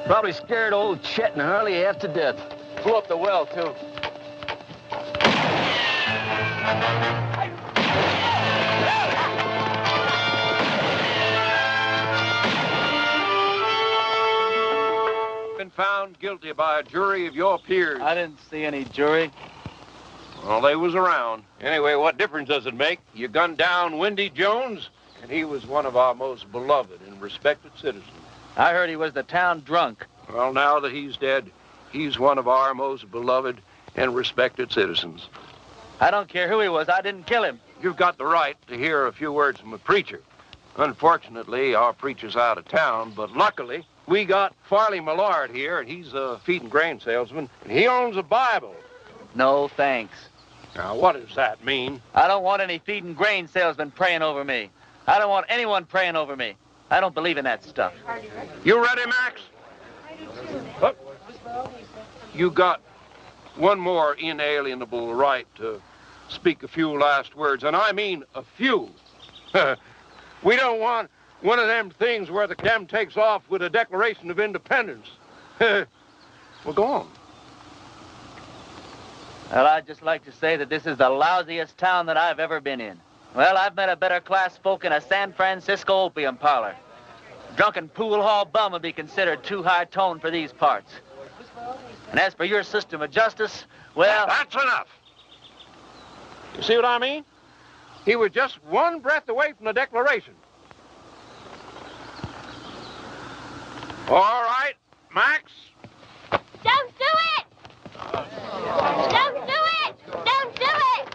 Probably scared old Chet and Harley half to death. Blew up the well, too. Been found guilty by a jury of your peers. I didn't see any jury. Well, they was around. Anyway, what difference does it make? You gunned down Windy Jones, and he was one of our most beloved and respected citizens. I heard he was the town drunk. Well, now that he's dead, he's one of our most beloved and respected citizens. I don't care who he was. I didn't kill him. You've got the right to hear a few words from a preacher. Unfortunately, our preacher's out of town, but luckily, we got Farley Millard here, and he's a feed and grain salesman, and he owns a Bible. No, thanks. Now, what does that mean? I don't want any feed and grain salesman praying over me. I don't want anyone praying over me. I don't believe in that stuff. You ready, Max? Look, you got one more inalienable right to speak a few last words, and I mean a few. We don't want one of them things where the condemned takes off with a Declaration of Independence. Well, go on. Well, I'd just like to say that this is the lousiest town that I've ever been in. Well, I've met a better class folk in a San Francisco opium parlor. Drunken pool hall bum would be considered too high tone for these parts. And as for your system of justice, well... That's enough. You see what I mean? He was just one breath away from the Declaration. All right, Max. Don't do it! Don't do it! Don't do it!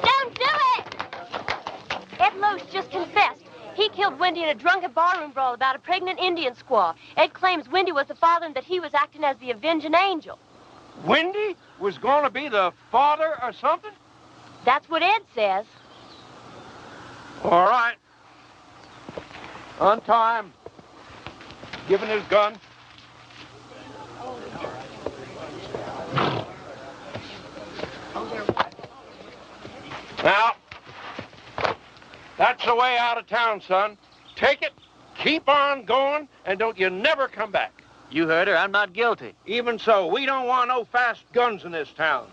Don't do it! Ed Loach just confessed. He killed Wendy in a drunken barroom brawl about a pregnant Indian squaw. Ed claims Wendy was the father and that he was acting as the avenging angel. Wendy was going to be the father or something? That's what Ed says. All right. On time. Giving his gun. Now, that's the way out of town, son. Take it, keep on going, and don't you never come back. You heard her. I'm not guilty. Even so, we don't want no fast guns in this town.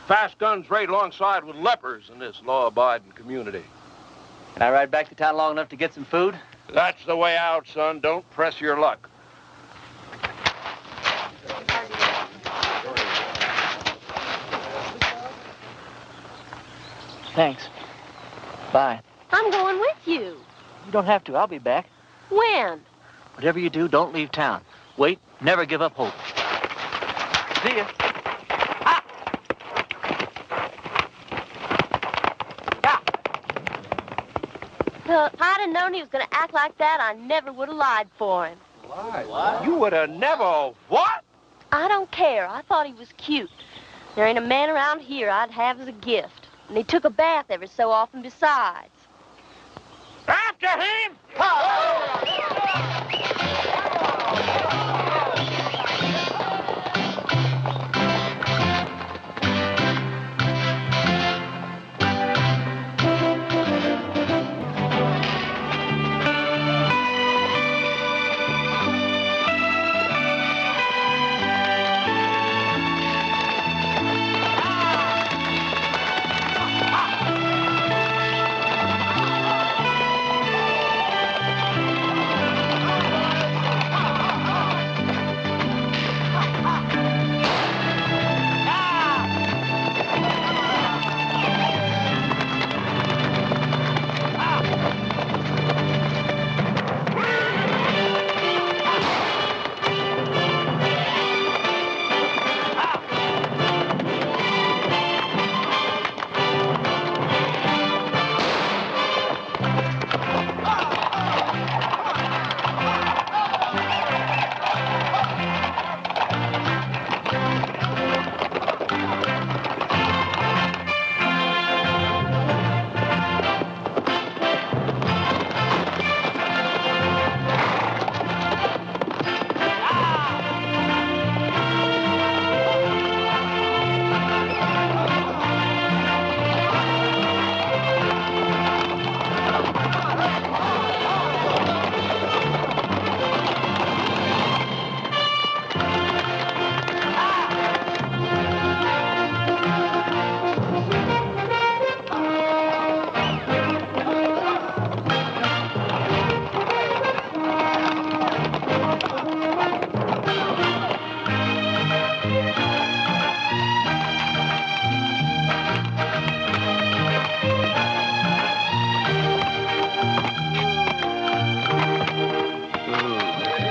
Fast guns raid alongside with lepers in this law-abiding community. Can I ride back to town long enough to get some food? That's the way out, son. Don't press your luck. Thanks. Bye. I'm going with you. You don't have to. I'll be back. When? Whatever you do, don't leave town. Wait. Never give up hope. See ya. Ah! Well, if I'd have known he was going to act like that, I never would have lied for him. Lied? What? You would have never... What? I don't care. I thought he was cute. There ain't a man around here I'd have as a gift. And he took a bath every so often besides. After him!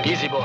Easy, boy.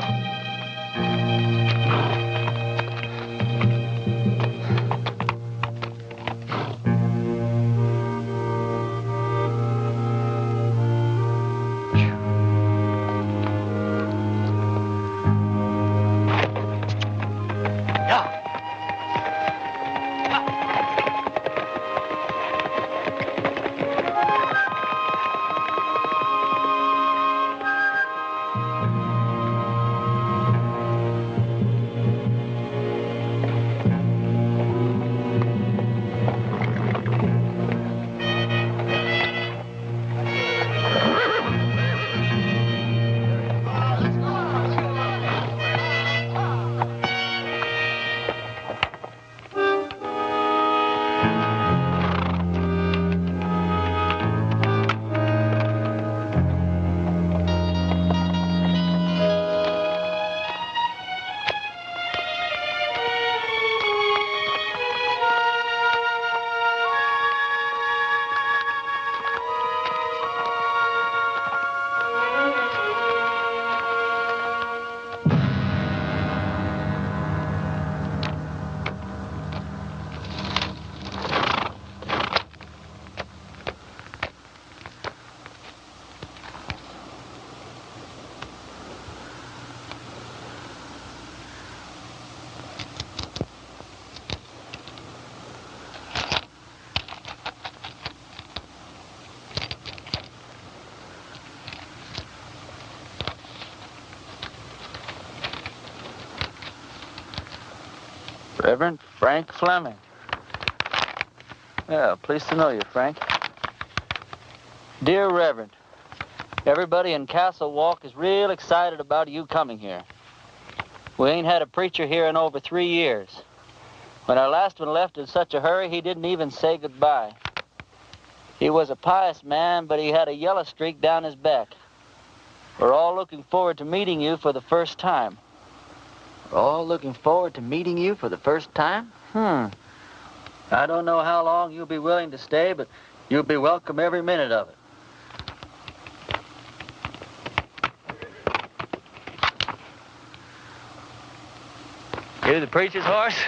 Reverend Frank Fleming. Yeah, pleased to know you, Frank. Dear Reverend, everybody in Castle Walk is real excited about you coming here. We ain't had a preacher here in over 3 years. When our last one left in such a hurry, he didn't even say goodbye. He was a pious man, but he had a yellow streak down his back. We're all looking forward to meeting you for the first time. We're all looking forward to meeting you for the first time? I don't know how long you'll be willing to stay, but you'll be welcome every minute of it. You the preacher's horse?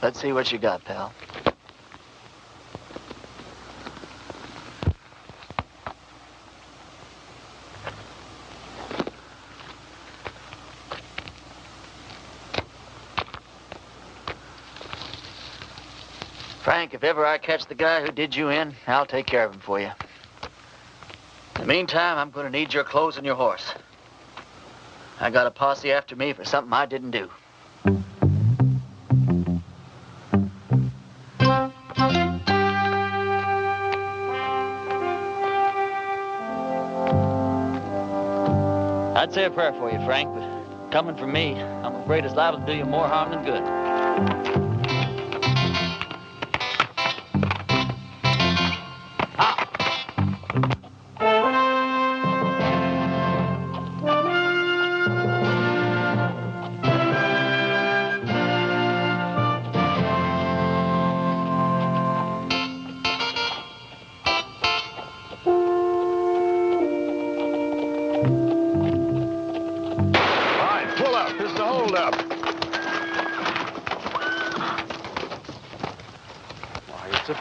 Let's see what you got, pal. Frank, if ever I catch the guy who did you in, I'll take care of him for you. In the meantime, I'm going to need your clothes and your horse. I got a posse after me for something I didn't do. I'd say a prayer for you, Frank, but coming from me, I'm afraid it's liable to do you more harm than good.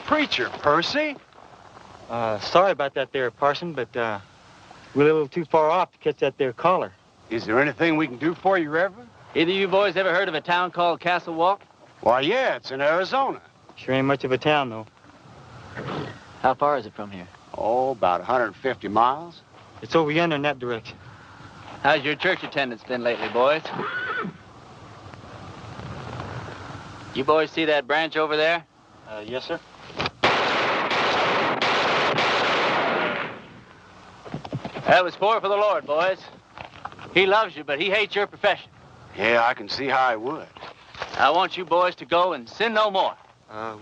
Preacher, Percy. Sorry about that there, Parson, but we're a little too far off to catch that there caller. Is there anything we can do for you, Reverend? Either of you boys ever heard of a town called Castle Walk? Why, yeah, it's in Arizona. Sure ain't much of a town, though. How far is it from here? Oh, about 150 miles. It's over yonder in that direction. How's your church attendance been lately, boys? You boys see that branch over there? Yes, sir. That was for the Lord, boys. He loves you, but he hates your profession. Yeah, I can see how I would. I want you boys to go and sin no more.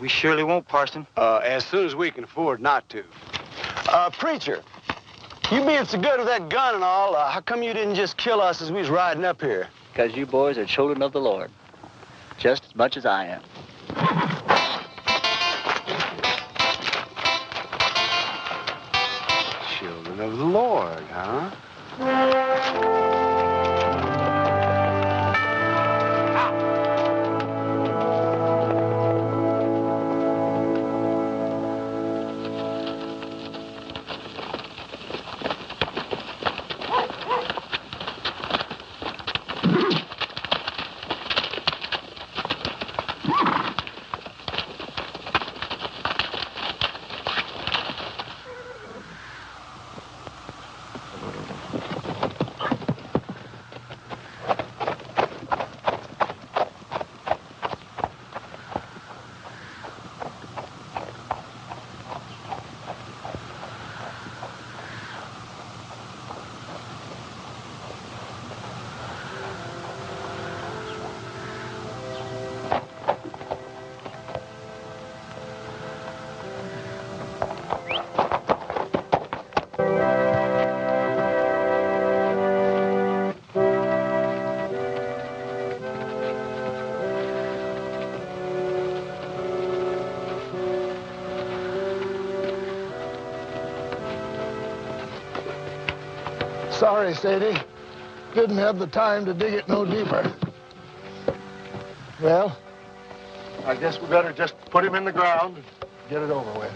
We surely won't, Parson. As soon as we can afford not to. Preacher, You being so good with that gun and all, how come you didn't just kill us as we was riding up here? Because you boys are children of the Lord, just as much as I am. Children of the Lord, huh? Sorry, Sadie. Didn't have the time to dig it no deeper. Well, I guess we better just put him in the ground and get it over with.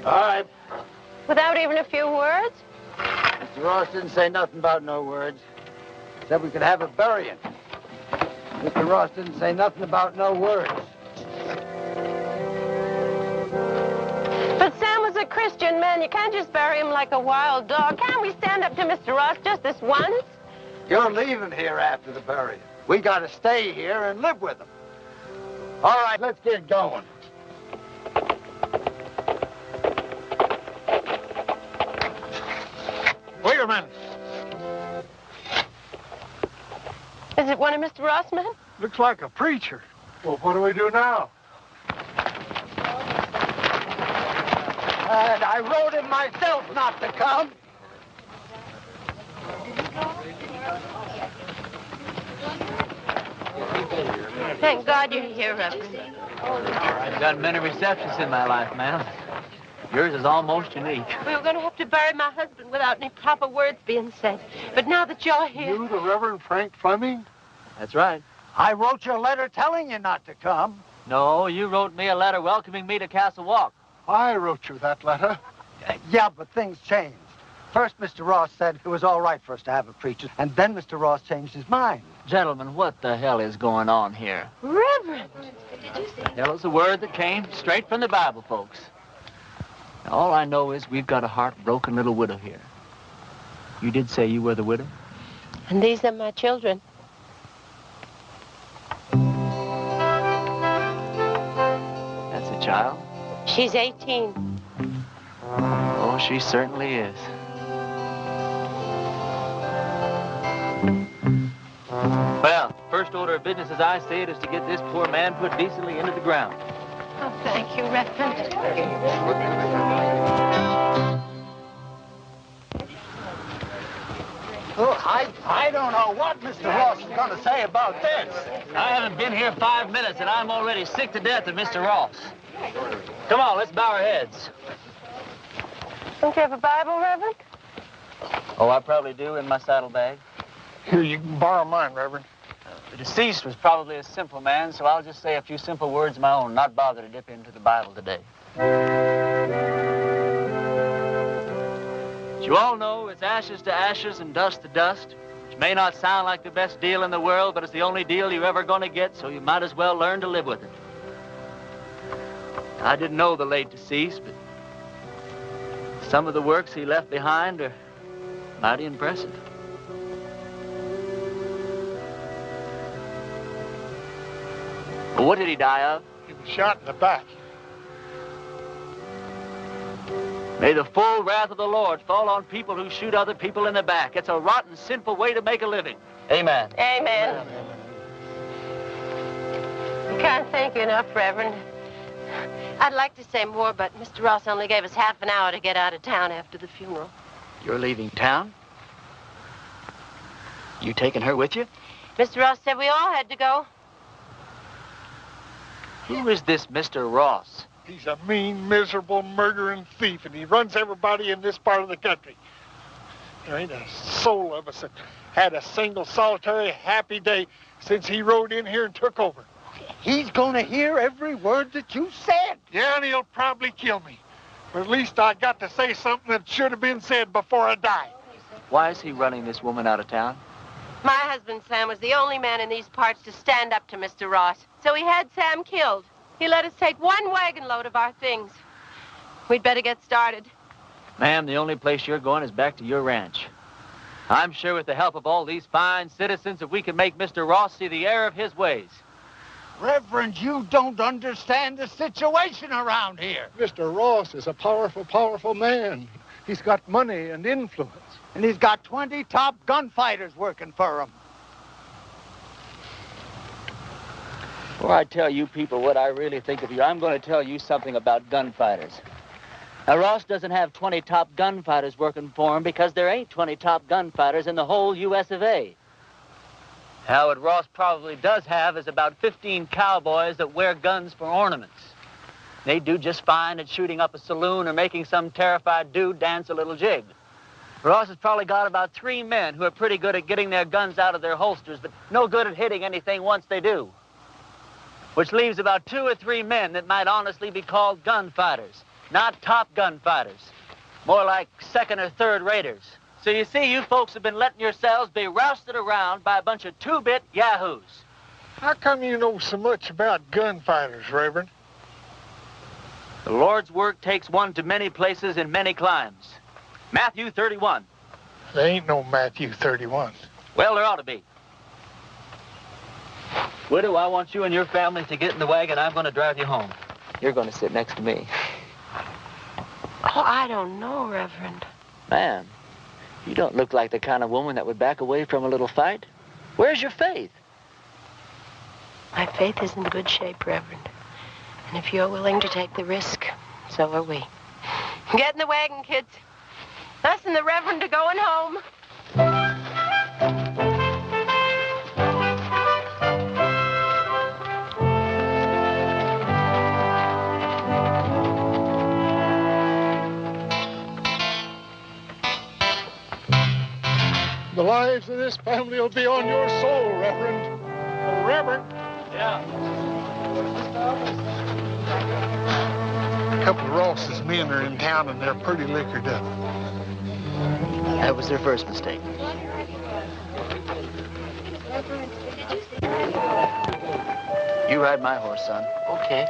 All right. Without even a few words? Mr. Ross didn't say nothing about no words. Said we could have a burying. Mr. Ross didn't say nothing about no words. But Sam was a Christian man. You can't just bury him like a wild dog. Can't we stand up to Mr. Ross just this once? You're leaving here after the burying. We got to stay here and live with him. All right, let's get going. Wait a minute. Is it one of Mr. Ross' men? Looks like a preacher. Well, what do we do now? And I wrote him myself not to come. Thank God you're here, Reverend. I've done many receptions in my life, ma'am. Yours is almost unique. We were going to have to bury my husband without any proper words being said. But now that you're here... You, the Reverend Frank Fleming? That's right. I wrote you a letter telling you not to come. No, you wrote me a letter welcoming me to Castle Walk. I wrote you that letter. Yeah, but things changed. First, Mr. Ross said it was all right for us to have a preacher, and then Mr. Ross changed his mind. Gentlemen, what the hell is going on here? Reverend! Tell us a word that came straight from the Bible, folks. Now, all I know is we've got a heartbroken little widow here. You did say you were the widow? And these are my children. That's a child? She's 18. Oh, she certainly is. Well, first order of business as I see it is to get this poor man put decently into the ground. Oh, thank you, Reverend. Look, I don't know what Mr. Ross is going to say about this. I haven't been here 5 minutes, and I'm already sick to death of Mr. Ross. Come on, let's bow our heads. Don't you have a Bible, Reverend? Oh, I probably do in my saddlebag. Here, you can borrow mine, Reverend. The deceased was probably a simple man, so I'll just say a few simple words of my own, not bother to dip into the Bible today. As you all know, it's ashes to ashes and dust to dust, which may not sound like the best deal in the world, but it's the only deal you're ever going to get, so you might as well learn to live with it. I didn't know the late deceased, but some of the works he left behind are mighty impressive. Well, what did he die of? He was shot in the back. May the full wrath of the Lord fall on people who shoot other people in the back. It's a rotten, sinful way to make a living. Amen. Amen. You can't thank you enough, Reverend. I'd like to say more, but Mr. Ross only gave us half an hour to get out of town after the funeral. You're leaving town? You taking her with you? Mr. Ross said we all had to go. Who is this Mr. Ross? He's a mean, miserable, murdering thief, and he runs everybody in this part of the country. There ain't a soul of us that had a single, solitary, happy day since he rode in here and took over. He's gonna hear every word that you said. Yeah, and he'll probably kill me. But at least I got to say something that should have been said before I died. Why is he running this woman out of town? My husband, Sam, was the only man in these parts to stand up to Mr. Ross. So he had Sam killed. He let us take one wagon load of our things. We'd better get started. Ma'am, the only place you're going is back to your ranch. I'm sure with the help of all these fine citizens that we can make Mr. Ross see the error of his ways. Reverend, you don't understand the situation around here. Mr. Ross is a powerful, powerful man. He's got money and influence. And he's got 20 top gunfighters working for him. Before I tell you people what I really think of you, I'm going to tell you something about gunfighters. Now, Ross doesn't have 20 top gunfighters working for him because there ain't 20 top gunfighters in the whole U.S. of A. Now, what Ross probably does have is about 15 cowboys that wear guns for ornaments. They do just fine at shooting up a saloon or making some terrified dude dance a little jig. Ross has probably got about 3 men who are pretty good at getting their guns out of their holsters, but no good at hitting anything once they do. Which leaves about 2 or 3 men that might honestly be called gunfighters. Not top gunfighters. More like second or third raters. So you see, you folks have been letting yourselves be rousted around by a bunch of 2-bit yahoos. How come you know so much about gunfighters, Reverend? The Lord's work takes one to many places in many climes. Matthew 31. There ain't no Matthew 31. Well, there ought to be. Widow, I want you and your family to get in the wagon. I'm going to drive you home. You're going to sit next to me. Oh, I don't know, Reverend. Ma'am, you don't look like the kind of woman that would back away from a little fight. Where's your faith? My faith is in good shape, Reverend. And if you're willing to take the risk, so are we. Get in the wagon, kids. Us and the Reverend are going home. The lives of this family will be on your soul, Reverend. Oh, Reverend. Yeah. A couple of Ross's men are in town and they're pretty liquored up. That was their first mistake. You ride my horse, son. Okay.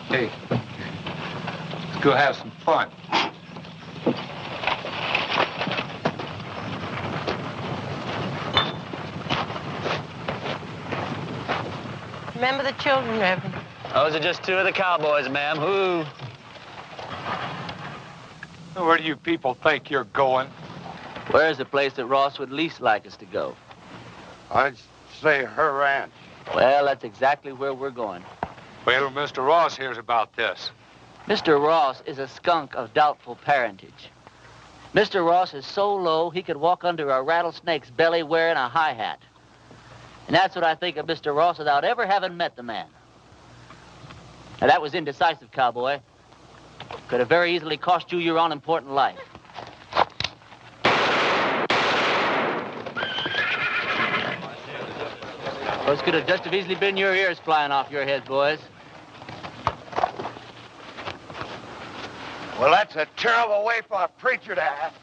Hey, let's go have some fun. Remember the children, Reverend. Those are just 2 of the cowboys, ma'am. Who? Where do you people think you're going? Where's the place that Ross would least like us to go? I'd say her ranch. Well, that's exactly where we're going. Wait till Mr. Ross hears about this. Mr. Ross is a skunk of doubtful parentage. Mr. Ross is so low he could walk under a rattlesnake's belly wearing a high hat. And that's what I think of Mr. Ross without ever having met the man. Now, that was indecisive, cowboy. Could have very easily cost you your unimportant life. Those could have just as easily been your ears flying off your heads, boys. Well, that's a terrible way for a preacher to act.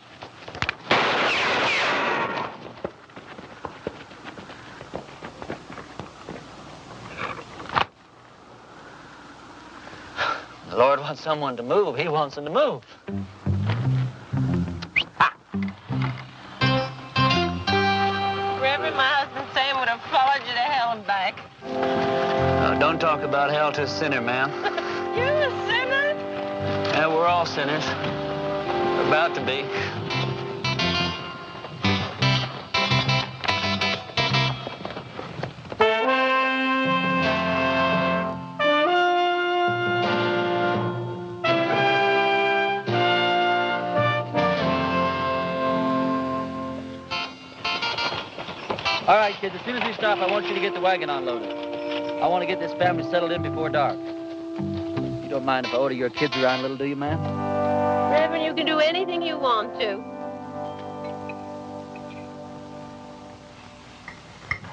Lord wants someone to move. He wants them to move. Reverend, my husband Sam would have followed you to hell and back. Don't talk about hell to a sinner, ma'am. You're a sinner? Yeah, we're all sinners. We're about to be. All right, kids, as soon as we stop, I want you to get the wagon unloaded. I want to get this family settled in before dark. You don't mind if I order your kids around a little, do you, ma'am? Reverend, you can do anything you want to.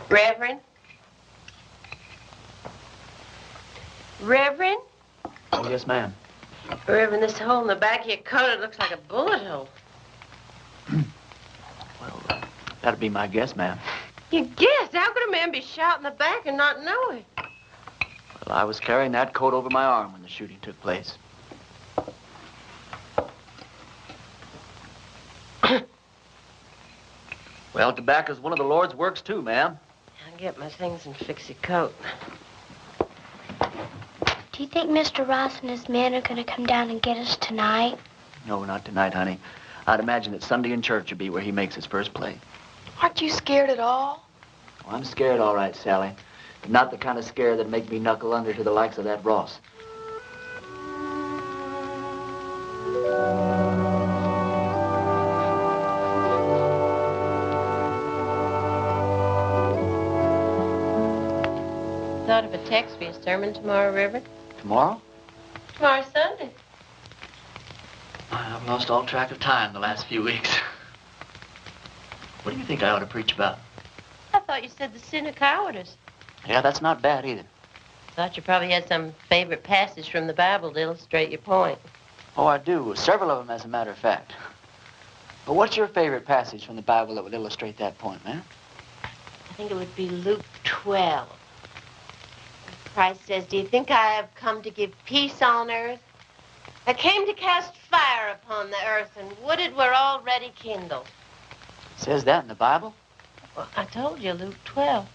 Reverend? Reverend? Oh, yes, ma'am. Reverend, this hole in the back of your coat, it looks like a bullet hole. Well, that'd be my guess, ma'am. You guess? How could a man be shot in the back and not know it? Well, I was carrying that coat over my arm when the shooting took place. Well, tobacco's one of the Lord's works, too, ma'am. I'll get my things and fix your coat. Do you think Mr. Ross and his men are going to come down and get us tonight? No, not tonight, honey. I'd imagine that Sunday in church would be where he makes his first play. Aren't you scared at all? Oh, I'm scared, all right, Sally. But not the kind of scare that'd make me knuckle under to the likes of that Ross. Thought of a text for your sermon tomorrow, Reverend? Tomorrow? Tomorrow's Sunday. I've lost all track of time the last few weeks. What do you think I ought to preach about? I thought you said the sin of cowardice. Yeah, that's not bad either. Thought you probably had some favorite passage from the Bible to illustrate your point. Oh, I do. Several of them, as a matter of fact. But what's your favorite passage from the Bible that would illustrate that point, man? I think it would be Luke 12. Christ says, do you think I have come to give peace on earth? I came to cast fire upon the earth, and would it were already kindled. It says that in the Bible? Well, I told you, Luke 12.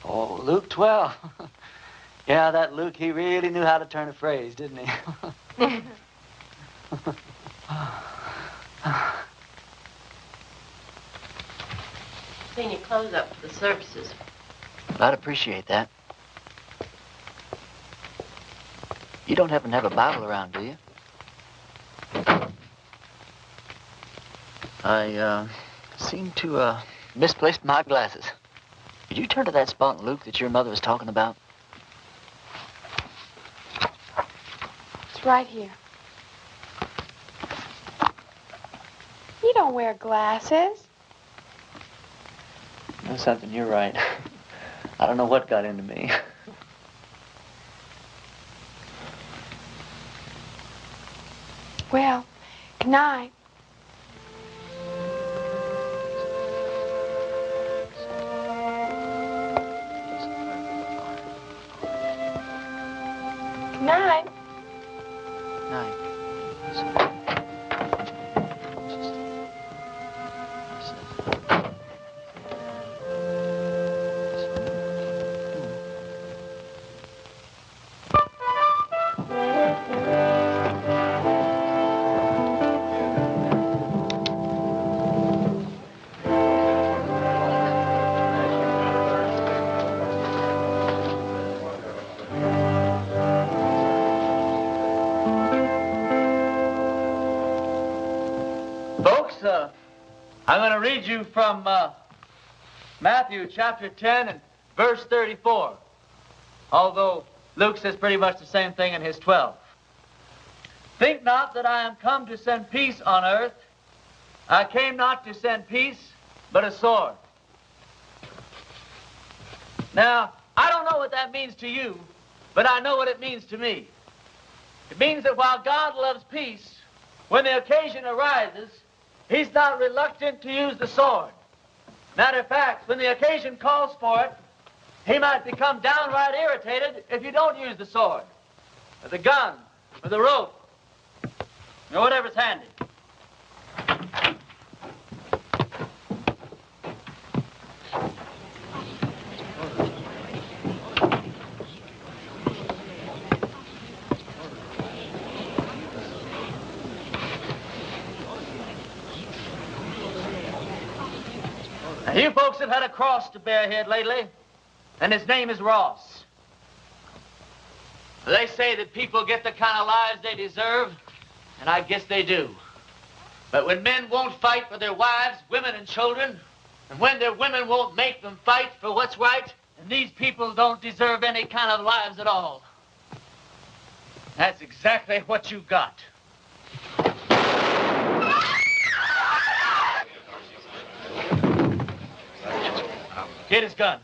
Oh, Luke 12. Yeah, that Luke, he really knew how to turn a phrase, didn't he? Clean your clothes up for the services. I'd appreciate that. You don't happen to have a Bible around, do you? I, seem to, misplaced my glasses. Could you turn to that spot in Luke that your mother was talking about? It's right here. You don't wear glasses. You know something, you're right. I don't know what got into me. Well, good night. Good night. Night. I'm going to read you from Matthew chapter 10 and verse 34, although Luke says pretty much the same thing in his 12. Think not that I am come to send peace on earth. I came not to send peace, but a sword. Now, I don't know what that means to you, but I know what it means to me. It means that while God loves peace, when the occasion arises, he's not reluctant to use the sword. Matter of fact, when the occasion calls for it, he might become downright irritated if you don't use the sword, or the gun, With a rope. Or whatever's handy. Now, you folks have had a cross to bear here lately, and his name is Ross. They say that people get the kind of lives they deserve, and I guess they do. But when men won't fight for their wives, women, and children, and when their women won't make them fight for what's right, then these people don't deserve any kind of lives at all. That's exactly what you got. Get his gun.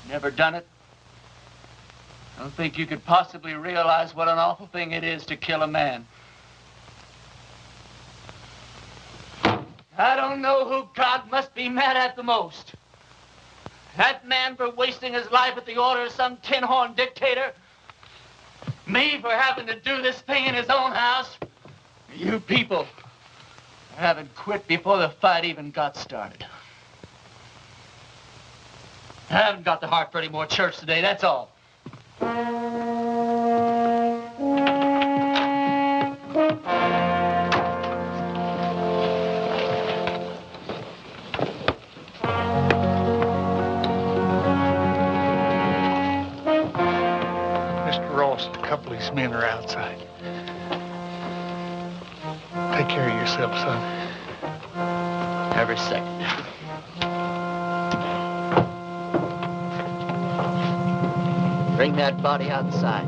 Never done it? I don't think you could possibly realize what an awful thing it is to kill a man. I don't know who God must be mad at the most. That man for wasting his life at the order of some tin-horn dictator? Me for having to do this thing in his own house? You people haven't quit before the fight even got started. I haven't got the heart for any more church today, that's all. A couple of these men are outside. Take care of yourself, son. Every second. Bring that body outside.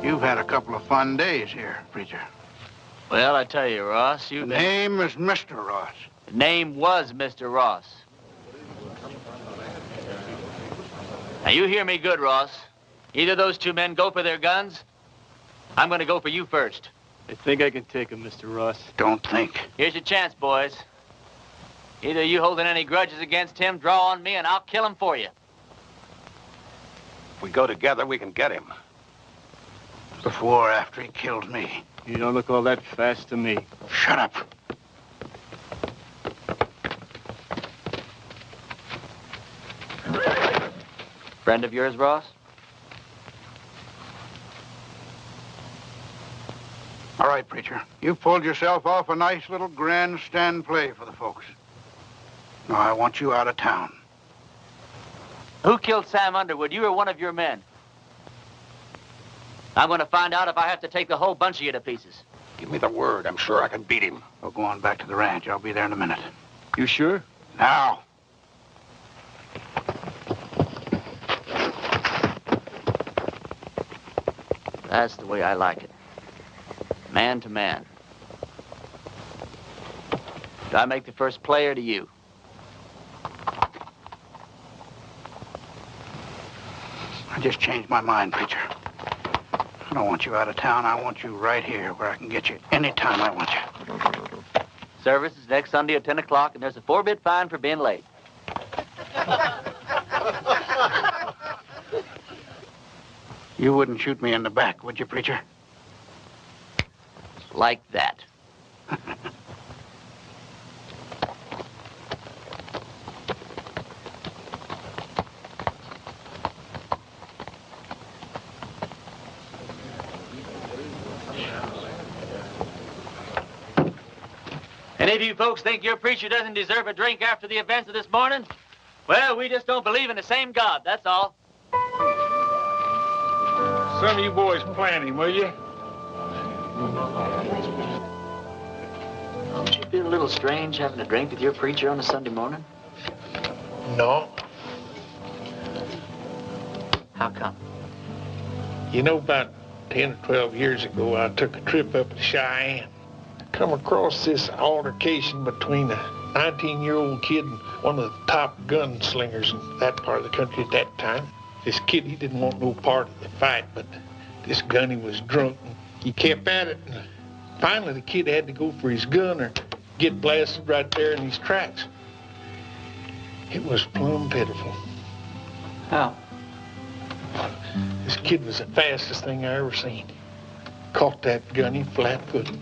You've had a couple of fun days here, preacher. Well, I tell you, Ross, The name is Mr. Ross. The name was Mr. Ross. Now, you hear me good, Ross. Either those two men go for their guns, I'm going to go for you first. I think I can take him, Mr. Ross. Don't think. Here's your chance, boys. Either you holding any grudges against him, draw on me, and I'll kill him for you. If we go together, we can get him. Before or after he killed me. You don't look all that fast to me. Shut up. Friend of yours, Ross? All right, preacher. You've pulled yourself off a nice little grandstand play for the folks. Now, I want you out of town. Who killed Sam Underwood, you or one of your men? I'm going to find out if I have to take the whole bunch of you to pieces. Give me the word. I'm sure I can beat him. Well, go on back to the ranch. I'll be there in a minute. You sure? Now. That's the way I like it. Man to man. Do I make the first play or do you? I just changed my mind, preacher. I don't want you out of town. I want you right here where I can get you anytime I want you. Service is next Sunday at 10 o'clock, and there's a 4-bit fine for being late. You wouldn't shoot me in the back, would you, preacher? Like that. Any of you folks think your preacher doesn't deserve a drink after the events of this morning? Well, we just don't believe in the same God, that's all. Some of you boys plan him, will you? Don't you feel a little strange having a drink with your preacher on a Sunday morning? No. How come? You know, about 10 or 12 years ago, I took a trip up to Cheyenne. come across this altercation between a 19-year-old kid and one of the top gunslingers in that part of the country at that time. This kid, he didn't want no part of the fight, but this gunny was drunk. And he kept at it, and finally the kid had to go for his gun or get blasted right there in his tracks. It was plumb pitiful. How? This kid was the fastest thing I ever seen. Caught that gunny flat-footed.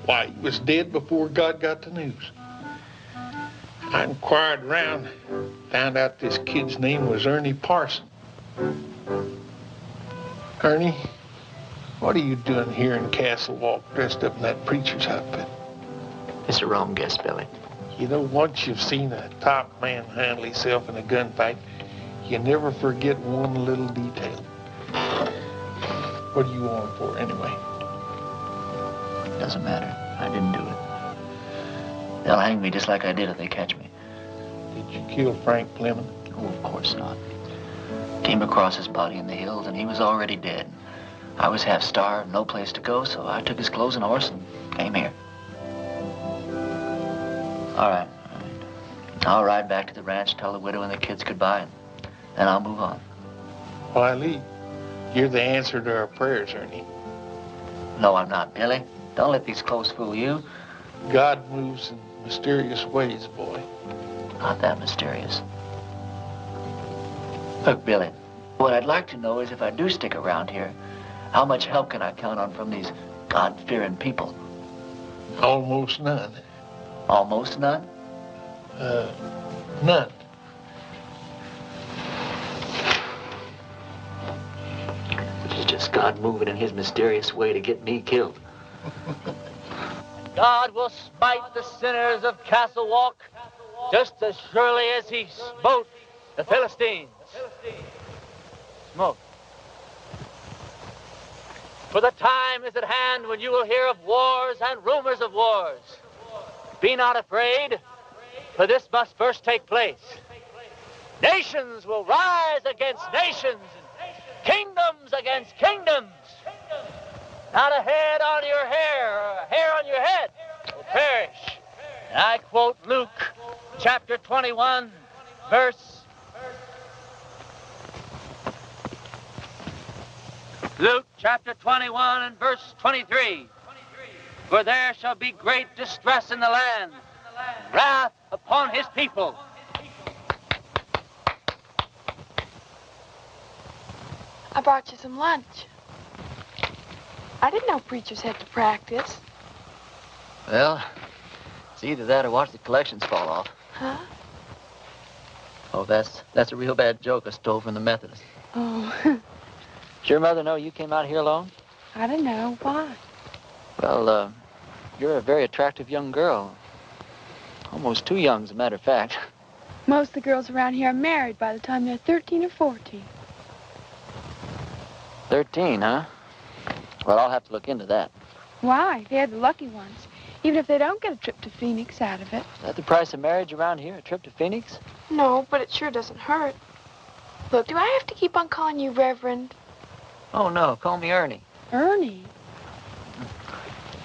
Why, he was dead before God got the news. I inquired around, found out this kid's name was Ernie Parson. Ernie, what are you doing here in Castle Walk dressed up in that preacher's outfit? It's a wrong guess, Billy. You know, once you've seen a top man handle himself in a gunfight, you never forget one little detail. What are you on for, anyway? Doesn't matter. I didn't do it. They'll hang me just like I did if they catch me. Did you kill Frank Fleming? Oh, of course not. Came across his body in the hills, and he was already dead. I was half starved, no place to go, so I took his clothes and horse and came here. All right. I'll ride back to the ranch, tell the widow and the kids goodbye, and then I'll move on. Why, Lee, you're the answer to our prayers, Ernie. No, I'm not, Billy. Don't let these clothes fool you. God moves in mysterious ways, boy. Not that mysterious. Look, Billy, what I'd like to know is if I do stick around here, how much help can I count on from these God-fearing people? Almost none. Almost none? None. Which is just God moving in his mysterious way to get me killed. God will smite the sinners of Castle Walk just as surely as he smote the Philistines. Smote. For the time is at hand when you will hear of wars and rumors of wars. Be not afraid, for this must first take place. Nations will rise against nations, and kingdoms against kingdoms. Not a head on your hair, or a hair on your head will perish. And I quote Luke chapter 21, verse... Luke chapter 21 and verse 23. For there shall be great distress in the land, wrath upon his people. I brought you some lunch. I didn't know preachers had to practice. Well, it's either that or watch the collections fall off. Huh? Oh, that's a real bad joke I stole from the Methodists. Oh. Did your mother know you came out here alone? I don't know. Why? Well, you're a very attractive young girl. Almost too young, as a matter of fact. Most of the girls around here are married by the time they're 13 or 14. 13, huh? Well, I'll have to look into that. Why? They're the lucky ones. Even if they don't get a trip to Phoenix out of it. Is that the price of marriage around here, a trip to Phoenix? No, but it sure doesn't hurt. Look, do I have to keep on calling you Reverend? Oh, no. Call me Ernie. Ernie?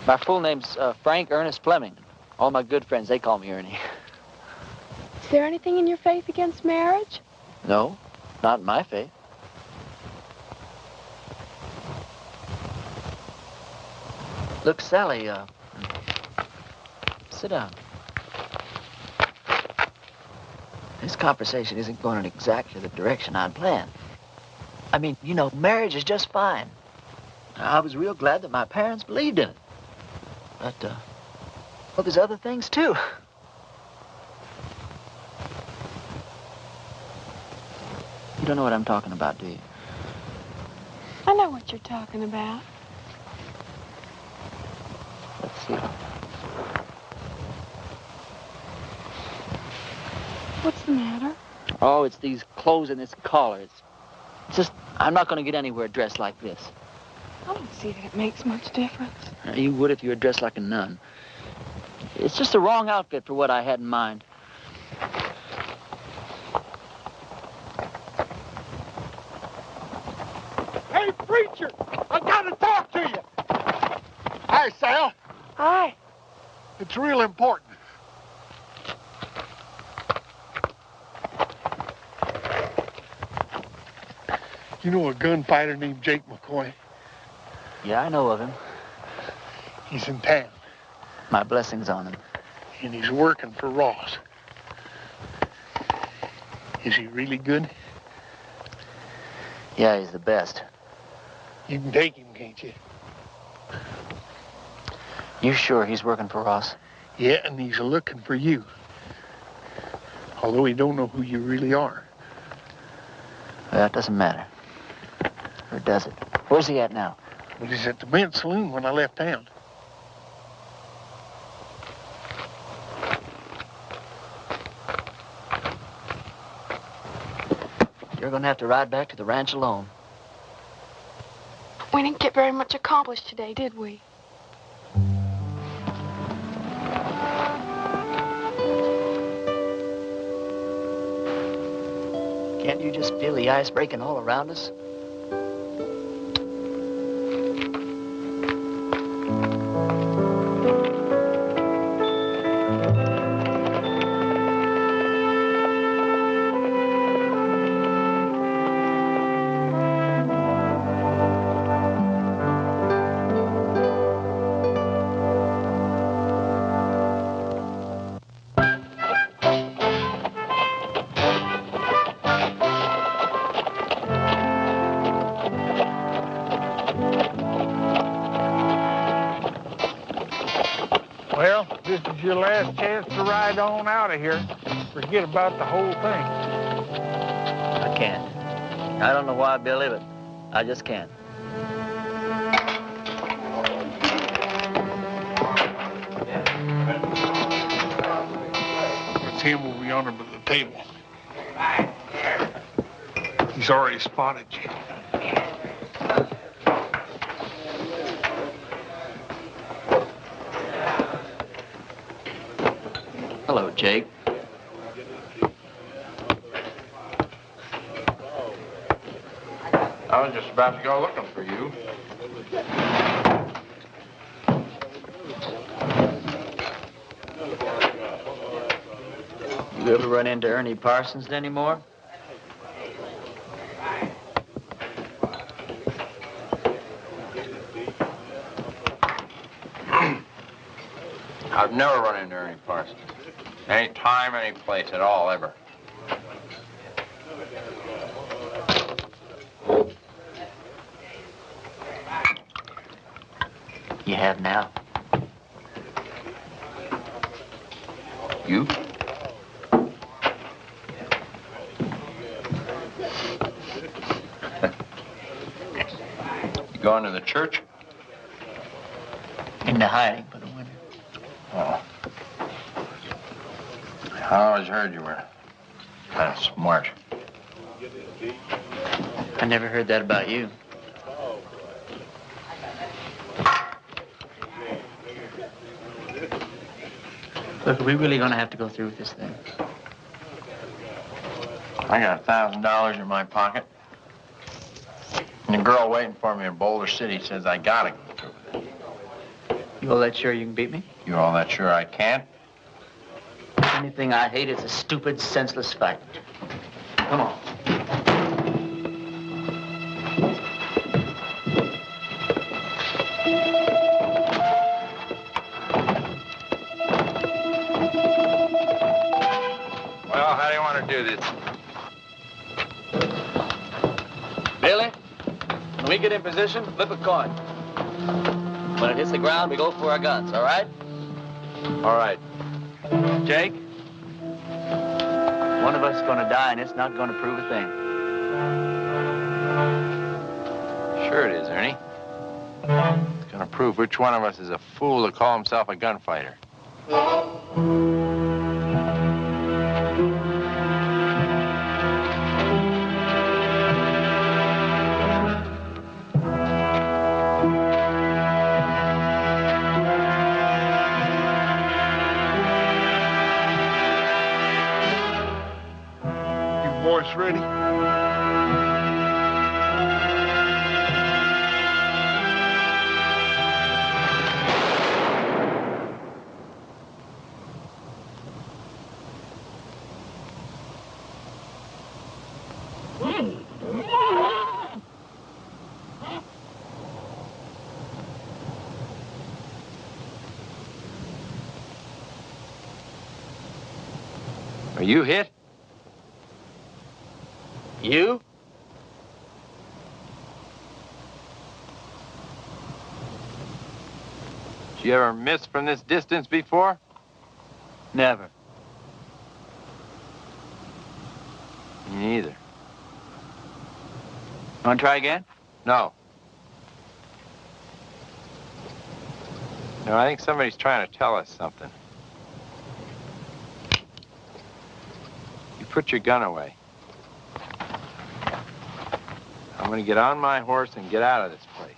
My full name's Frank Ernest Fleming. All my good friends, they call me Ernie. Is there anything in your faith against marriage? No, not in my faith. Look, Sally, sit down. This conversation isn't going in exactly the direction I'd planned. I mean, you know, marriage is just fine. I was real glad that my parents believed in it. But, well, there's other things, too. You don't know what I'm talking about, do you? I know what you're talking about. Let's see. What's the matter? Oh, it's these clothes and this collar. It's just, I'm not going to get anywhere dressed like this. I don't see that it makes much difference. You would if you were dressed like a nun. It's just the wrong outfit for what I had in mind. Hey, preacher! I gotta talk to you! Hi, Sal. Hi. It's real important. You know a gunfighter named Jake McCoy? Yeah, I know of him. He's in town. My blessings on him. And he's working for Ross. Is he really good? Yeah, he's the best. You can take him, can't you? You sure he's working for Ross? Yeah, and he's looking for you. Although he don't know who you really are. Well, that doesn't matter. Or does it? Where's he at now? Well, he's at the men's saloon when I left town. You're gonna have to ride back to the ranch alone. We didn't get very much accomplished today, did we? Can't you just feel the ice breaking all around us? Well, this is your last chance to ride on out of here. Forget about the whole thing. I can't. I don't know why, Billy, but I just can't. It's him over yonder by the table. He's already spotted you. Hello, Jake. I was just about to go looking for you. You ever run into Ernie Parsons anymore? I've never run into Ernie Parsons. Any time, any place at all, ever. You have now. You? You going to the church? Into hiding for the winter. Oh. I always heard you were kind of smart. I never heard that about you. Look, are we really gonna have to go through with this thing? I got $1,000 in my pocket. And the girl waiting for me in Boulder City says I gotta go through with it. You all that sure you can beat me? You all that sure I can't? Anything I hate is a stupid, senseless fight. Come on. Well, how do you want to do this? Billy, when we get in position, flip a coin. When it hits the ground, we go for our guns, all right? All right. Jake, one of us is gonna die, and it's not gonna prove a thing. Sure it is, Ernie. It's gonna prove which one of us is a fool to call himself a gunfighter. Boys ready? Are you hit? You? Did you ever miss from this distance before? Never. Me neither. Want to try again? No. No, I think somebody's trying to tell us something. You put your gun away. I'm gonna get on my horse and get out of this place.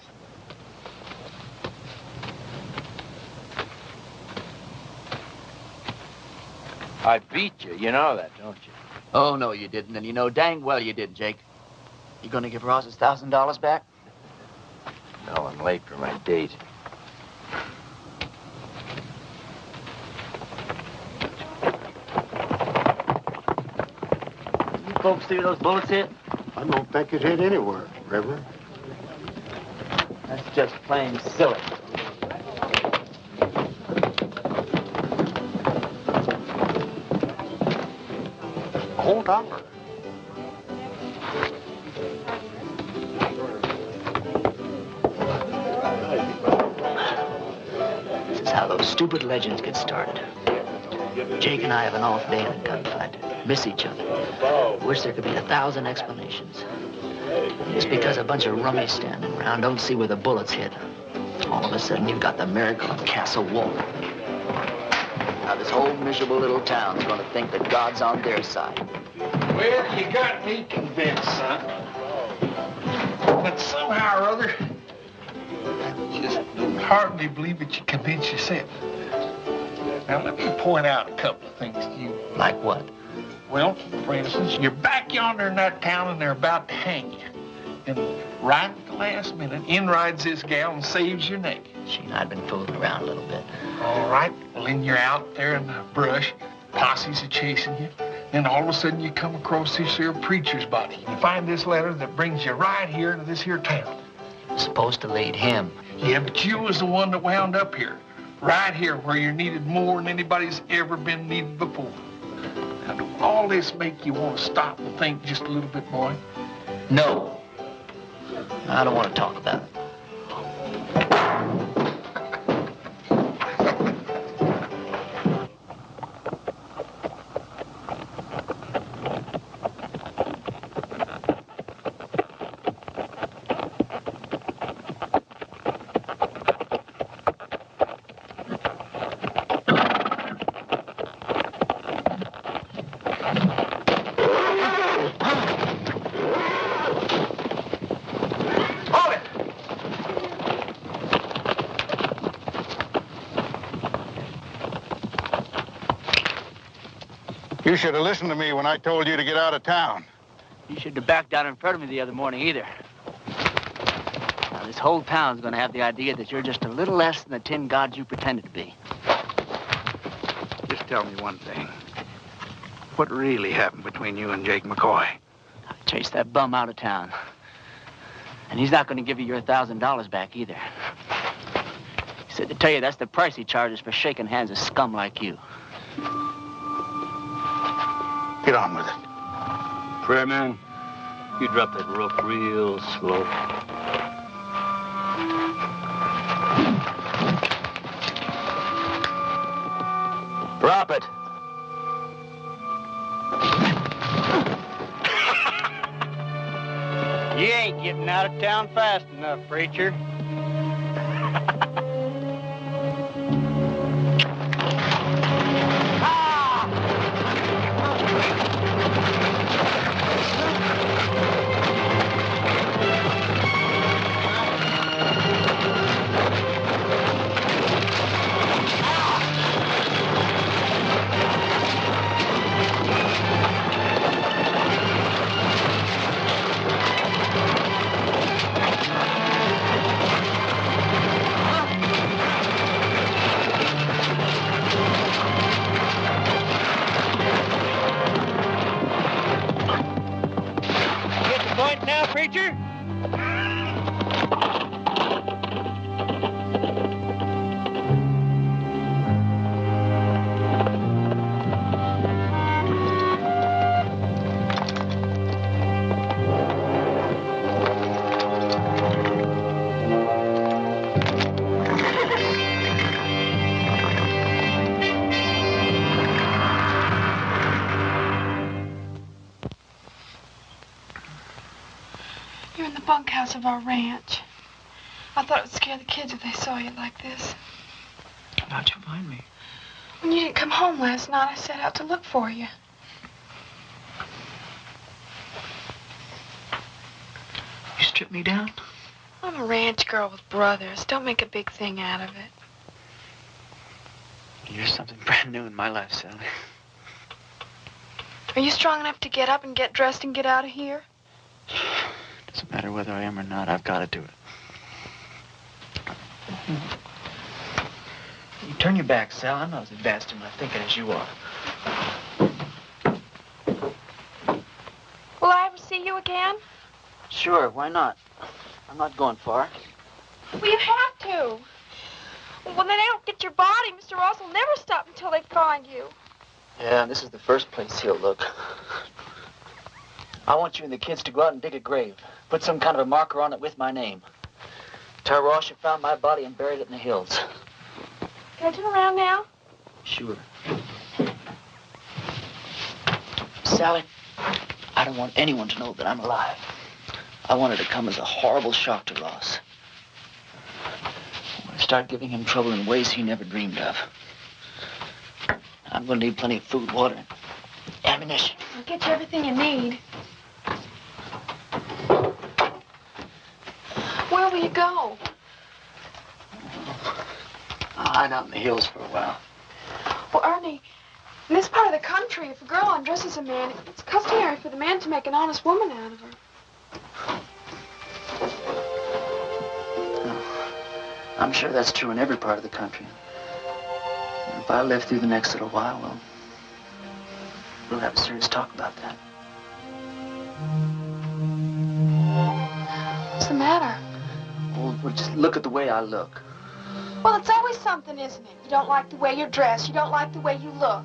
I beat you, you know that, don't you? Oh, no, you didn't, and you know dang well you did, Jake. You gonna give Ross his $1,000 back? No, I'm late for my date. You folks see those bullets hit? I don't think it hit anywhere, Reverend. That's just plain silly. Hold on. This is how those stupid legends get started. Jake and I have an off day in a gunfight. Miss each other. Wish there could be 1,000 explanations. Just because a bunch of rummies standing around don't see where the bullets hit. All of a sudden, you've got the miracle of Castle Wolf. Now, this whole miserable little town's gonna think that God's on their side. Well, you got me convinced, son. But somehow or other, I just don't hardly believe that you convinced yourself. Now, let me point out a couple of things to you. Like what? Well, for instance, you're back yonder in that town and they're about to hang you. And right at the last minute, in rides this gal and saves your neck. She and I had been fooling around a little bit. All right, well, then you're out there in the brush. Posses are chasing you. Then all of a sudden you come across this here preacher's body. You find this letter that brings you right here to this here town. Supposed to lead him. Yeah, but you was the one that wound up here. Right here where you're needed more than anybody's ever been needed before. Now, do all this make you want to stop and think just a little bit, boy? No. I don't want to talk about it. You should have listened to me when I told you to get out of town. You shouldn't have backed down in front of me the other morning either. Now, this whole town's gonna have the idea that you're just a little less than the tin god you pretended to be. Just tell me one thing. What really happened between you and Jake McCoy? I chased that bum out of town. And he's not gonna give you your $1,000 back either. He said to tell you that's the price he charges for shaking hands with scum like you. Get on with it. Prayer man, you drop that rope real slow. Drop it. You ain't getting out of town fast enough, preacher. now, preacher? You're in the bunkhouse of our ranch. I thought it would scare the kids if they saw you like this. How'd you find me? When you didn't come home last night, I set out to look for you. You stripped me down? I'm a ranch girl with brothers. Don't make a big thing out of it. You're something brand new in my life, Sally. Are you strong enough to get up and get dressed and get out of here? Doesn't matter whether I am or not, I've got to do it. You turn your back, Sal. I'm not as advanced in my thinking as you are. Will I ever see you again? Sure, why not? I'm not going far. Well, you have to. When they don't get your body, Mr. Ross will never stop until they find you. Yeah, and this is the first place he'll look. I want you and the kids to go out and dig a grave. Put some kind of a marker on it with my name. Tell Ross you found my body and buried it in the hills. Can I turn around now? Sure. Sally, I don't want anyone to know that I'm alive. I want it to come as a horrible shock to Ross. I want to start giving him trouble in ways he never dreamed of. I'm going to need plenty of food, water, and ammunition. I'll get you everything you need. Where will you go? I'll hide out in the hills for a while. Well, Ernie, in this part of the country, if a girl undresses a man, it's customary for the man to make an honest woman out of her. I'm sure that's true in every part of the country. If I live through the next little while, well, we'll have a serious talk about that. What's the matter? Well, just look at the way I look. Well, it's always something, isn't it? You don't like the way you're dressed. You don't like the way you look.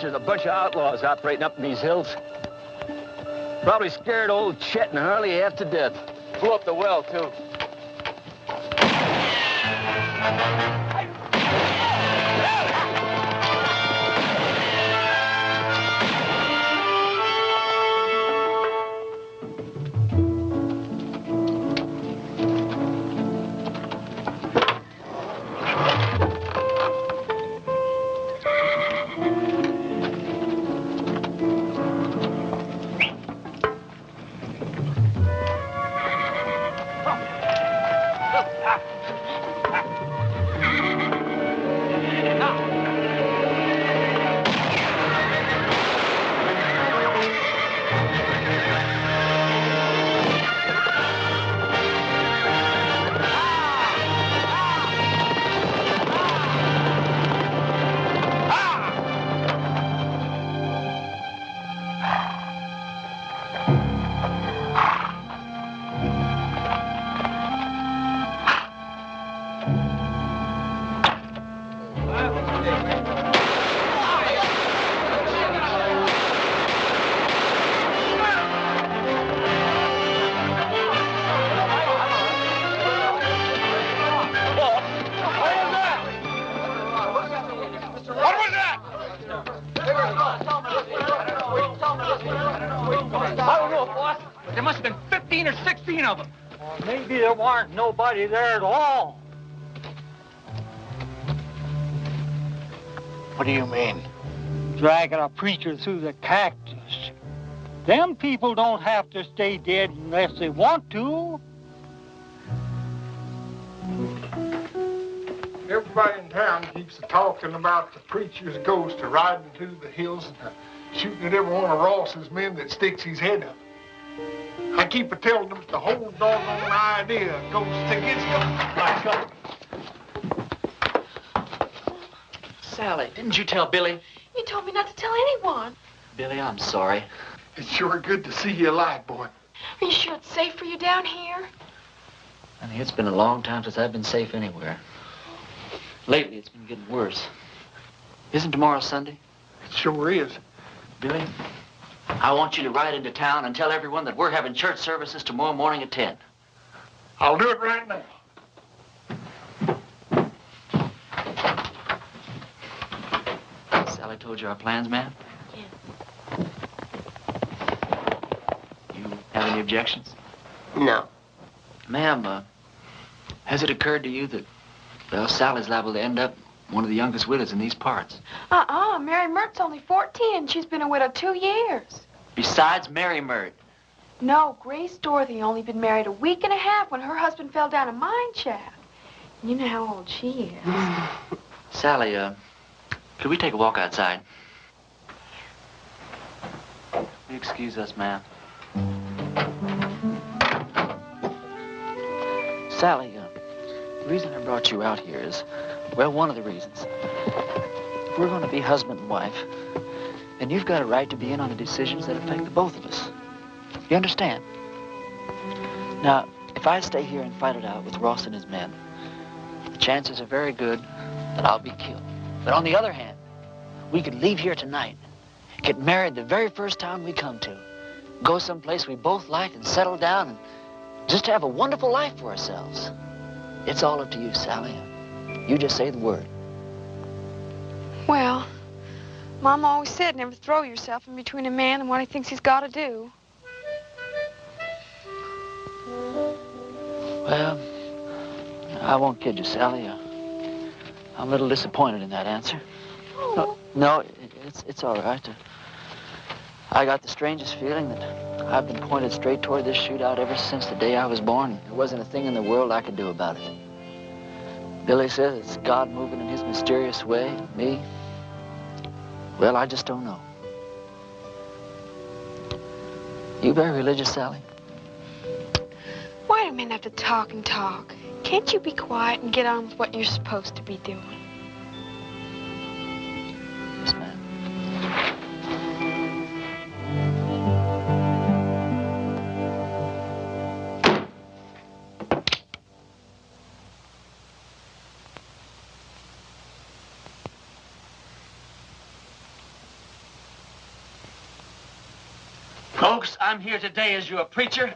There's a bunch of outlaws operating up in these hills. Probably scared old Chet and Harley half to death. Blew up the well, too. There must have been 15 or 16 of them. Maybe there weren't nobody there at all. What do you mean? Dragging a preacher through the cactus. Them people don't have to stay dead unless they want to. Everybody in town keeps talking about the preacher's ghost riding through the hills and shooting at every one of Ross's men that sticks his head up. I keep telling them the whole doggone idea of ghosts against back up. Sally, didn't you tell Billy? You told me not to tell anyone. Billy, I'm sorry. It's sure good to see you alive, boy. Are you sure it's safe for you down here? Honey, it's been a long time since I've been safe anywhere. Lately, it's been getting worse. Isn't tomorrow Sunday? It sure is. Billy, I want you to ride into town and tell everyone that we're having church services tomorrow morning at 10. I'll do it right now. Sally told you our plans, ma'am? Yeah. You have any objections? No. Ma'am, has it occurred to you that, well, Sally's liable to end up one of the youngest widows in these parts? Mary Mert's only 14 and she's been a widow 2 years. Besides Mary Mert. No, Grace Dorothy only been married a week and a half when her husband fell down a mine shaft. You know how old she is. Sally, could we take a walk outside? Will you excuse us, ma'am? Sally, the reason I brought you out here is, well, one of the reasons. We're going to be husband and wife, and you've got a right to be in on the decisions that affect the both of us. You understand? Now, if I stay here and fight it out with Ross and his men, the chances are very good that I'll be killed. But on the other hand, we could leave here tonight, get married the very first town we come to, go someplace we both like and settle down and just have a wonderful life for ourselves. It's all up to you, Sally. You just say the word. Well, Mom always said never throw yourself in between a man and what he thinks he's got to do. Well, I won't kid you, Sally. I'm a little disappointed in that answer. No, it's all right. I got the strangest feeling that I've been pointed straight toward this shootout ever since the day I was born. There wasn't a thing in the world I could do about it. Billy says it's God moving in his mysterious way. Me? Well, I just don't know. You very religious, Sally? Why do men have to talk and talk? Can't you be quiet and get on with what you're supposed to be doing? Yes, ma'am. Folks, I'm here today as your preacher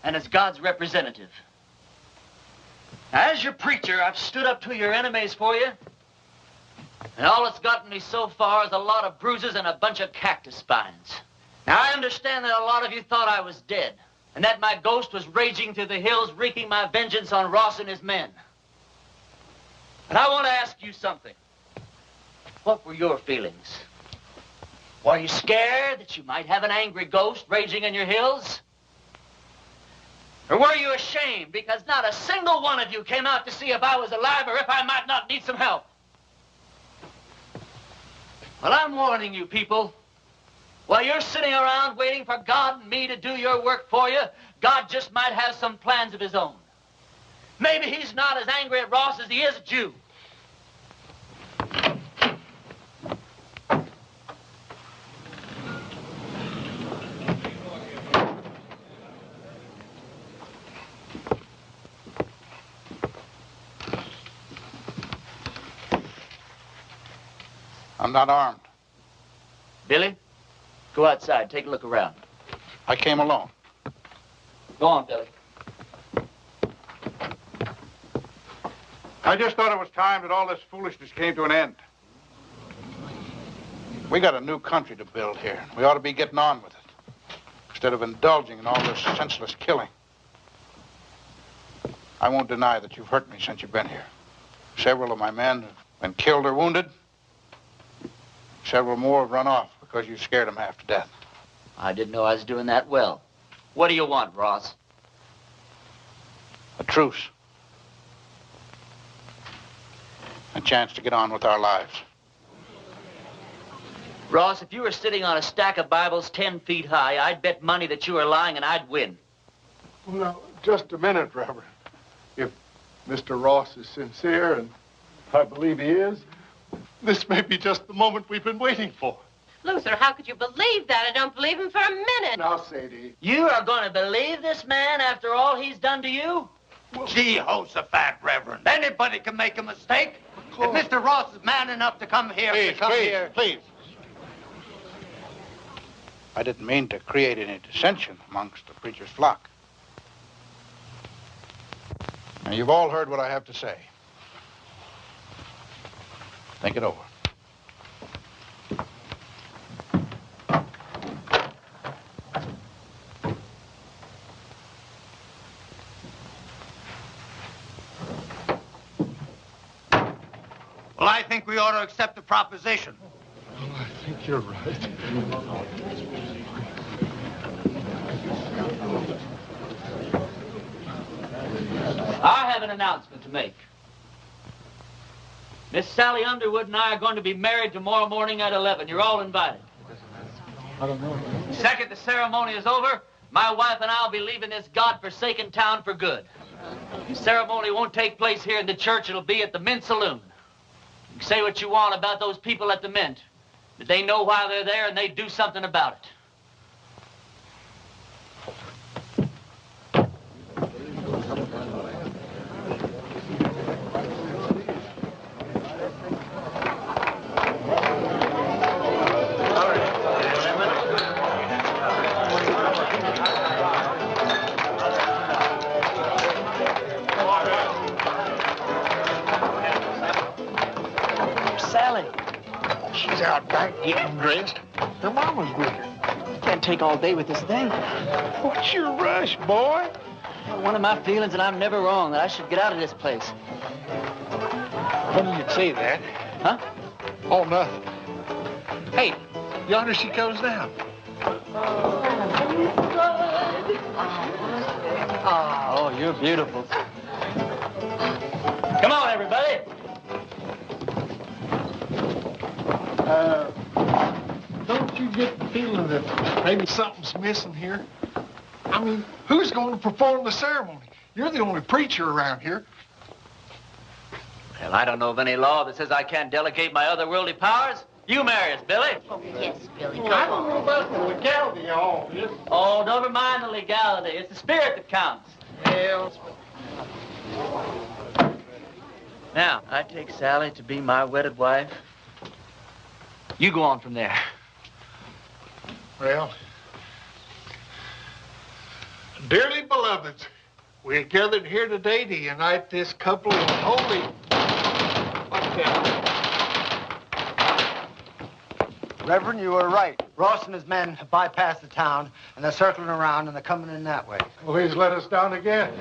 and as God's representative. As your preacher, I've stood up to your enemies for you, and all it's gotten me so far is a lot of bruises and a bunch of cactus spines. Now, I understand that a lot of you thought I was dead, and that my ghost was raging through the hills, wreaking my vengeance on Ross and his men. But I want to ask you something. What were your feelings? Were you scared that you might have an angry ghost raging in your hills? Or were you ashamed because not a single one of you came out to see if I was alive or if I might not need some help? Well, I'm warning you people. While you're sitting around waiting for God and me to do your work for you, God just might have some plans of his own. Maybe he's not as angry at Ross as he is at you. I'm not armed. Billy, go outside. Take a look around. I came alone. Go on, Billy. I just thought it was time that all this foolishness came to an end. We got a new country to build here. We ought to be getting on with it, instead of indulging in all this senseless killing. I won't deny that you've hurt me since you've been here. Several of my men have been killed or wounded. several more have run off because you scared them half to death. I didn't know I was doing that well. What do you want, Ross? A truce. A chance to get on with our lives. Ross, if you were sitting on a stack of Bibles 10 feet high, I'd bet money that you were lying and I'd win. Well, now, just a minute, Reverend. If Mr. Ross is sincere, and I believe he is, this may be just the moment we've been waiting for. Luther, how could you believe that? I don't believe him for a minute. Now, Sadie. You are going to believe this man after all he's done to you? Jehoshaphat, Reverend. Anybody can make a mistake. If Mr. Ross is man enough to come here, Please. I didn't mean to create any dissension amongst the preacher's flock. Now, you've all heard what I have to say. Think it over. Well, I think we ought to accept the proposition. Well, I think you're right. I have an announcement to make. Miss Sally Underwood and I are going to be married tomorrow morning at 11. You're all invited. I don't know. Second the ceremony is over, my wife and I will be leaving this godforsaken town for good. The ceremony won't take place here in the church. It'll be at the Mint Saloon. You can say what you want about those people at the Mint, but they know why they're there and they do something about it. She's out back getting dressed. Her mama's with her. Can't take all day with this thing. What's your rush, boy? One of my feelings, and I'm never wrong, that I should get out of this place. Funny you'd say that. Huh? Oh, nothing. Hey, yonder she goes now. Oh, you're beautiful. Come on, everybody. Don't you get the feeling that maybe something's missing here? I mean, who's going to perform the ceremony? You're the only preacher around here. Well, I don't know of any law that says I can't delegate my otherworldly powers. You marry us, Billy. Oh, yes, Billy, Well, I don't know about the legality of all this. Oh, never mind the legality. It's the spirit that counts. Well, Now, I take Sally to be my wedded wife. You go on from there. well, dearly beloveds, we're gathered here today to unite this couple in holy... What's that? Reverend, you were right. Ross and his men have bypassed the town, and they're circling around, and they're coming in that way. Well, he's let us down again.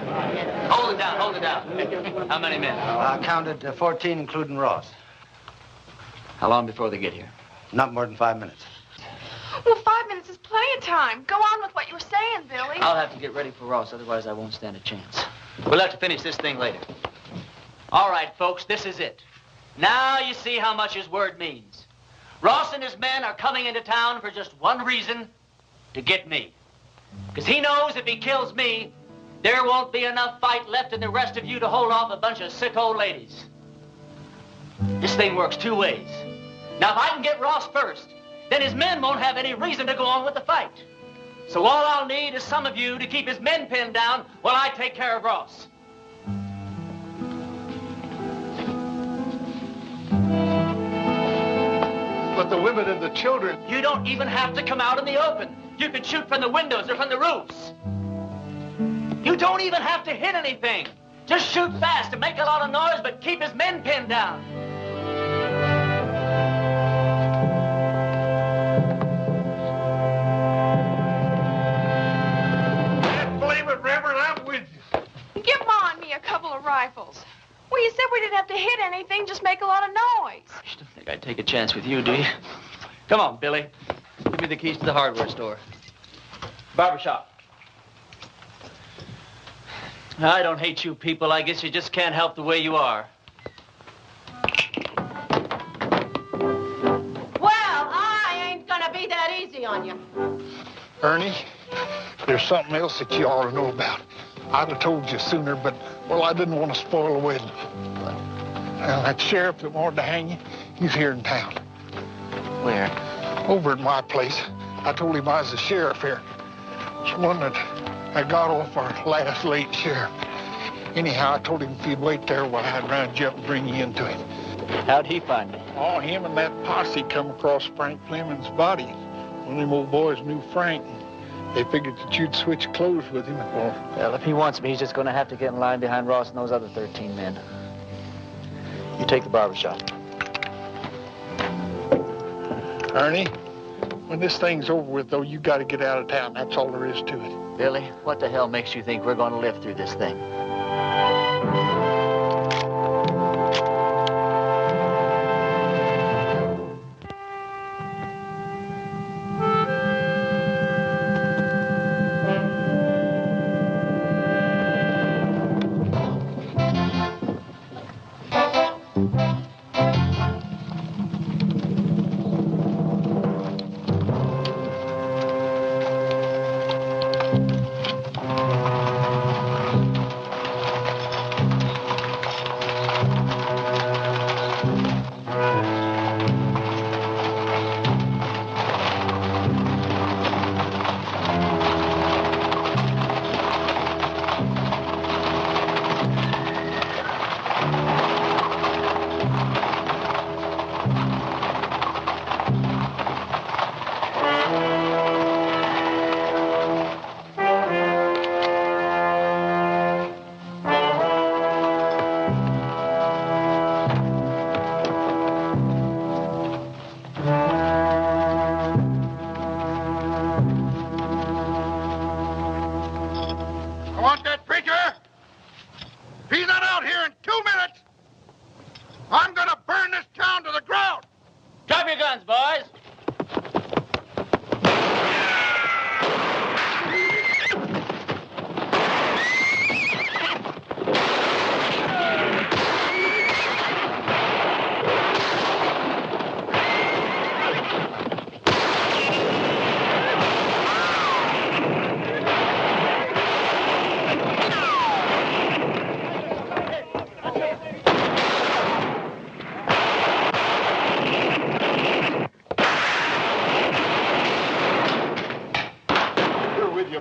Hold it down, hold it down. How many men? I counted 14, including Ross. How long before they get here? Not more than 5 minutes. Well, 5 minutes is plenty of time. Go on with what you were saying, Billy. I'll have to get ready for Ross, otherwise I won't stand a chance. We'll have to finish this thing later. All right, folks, this is it. Now you see how much his word means. Ross and his men are coming into town for just one reason, to get me. Because he knows if he kills me, there won't be enough fight left in the rest of you to hold off a bunch of sick old ladies. This thing works two ways. Now, if I can get Ross first, then his men won't have any reason to go on with the fight. So all I'll need is some of you to keep his men pinned down while I take care of Ross. But the women and the children... You don't even have to come out in the open. You can shoot from the windows or from the roofs. You don't even have to hit anything. Just shoot fast and make a lot of noise, but keep his men pinned down. Believe it, Reverend, I'm with you. Give Ma and me a couple of rifles. Well, you said we didn't have to hit anything, just make a lot of noise. You don't think I'd take a chance with you, do you? Come on, Billy. Give me the keys to the hardware store. Barbershop. I don't hate you people. I guess you just can't help the way you are. Well, I ain't gonna be that easy on you. Ernie, there's something else that you ought to know about. I'd have told you sooner, but, well, I didn't want to spoil the wedding. That sheriff that wanted to hang you, he's here in town. Where? Over at my place. I told him I was the sheriff here. It's one that I got off our last late sheriff. Anyhow, I told him if he'd wait there while I'd round you up and bring you into him. How'd he find me? Oh, him and that posse come across Frank Fleming's body. One of them old boys knew Frank. They figured that you'd switch clothes with him. Well, if he wants me, he's just going to have to get in line behind Ross and those other 13 men. You take the barbershop. Ernie, when this thing's over with, though, you got to get out of town. That's all there is to it. Billy, what the hell makes you think we're going to live through this thing?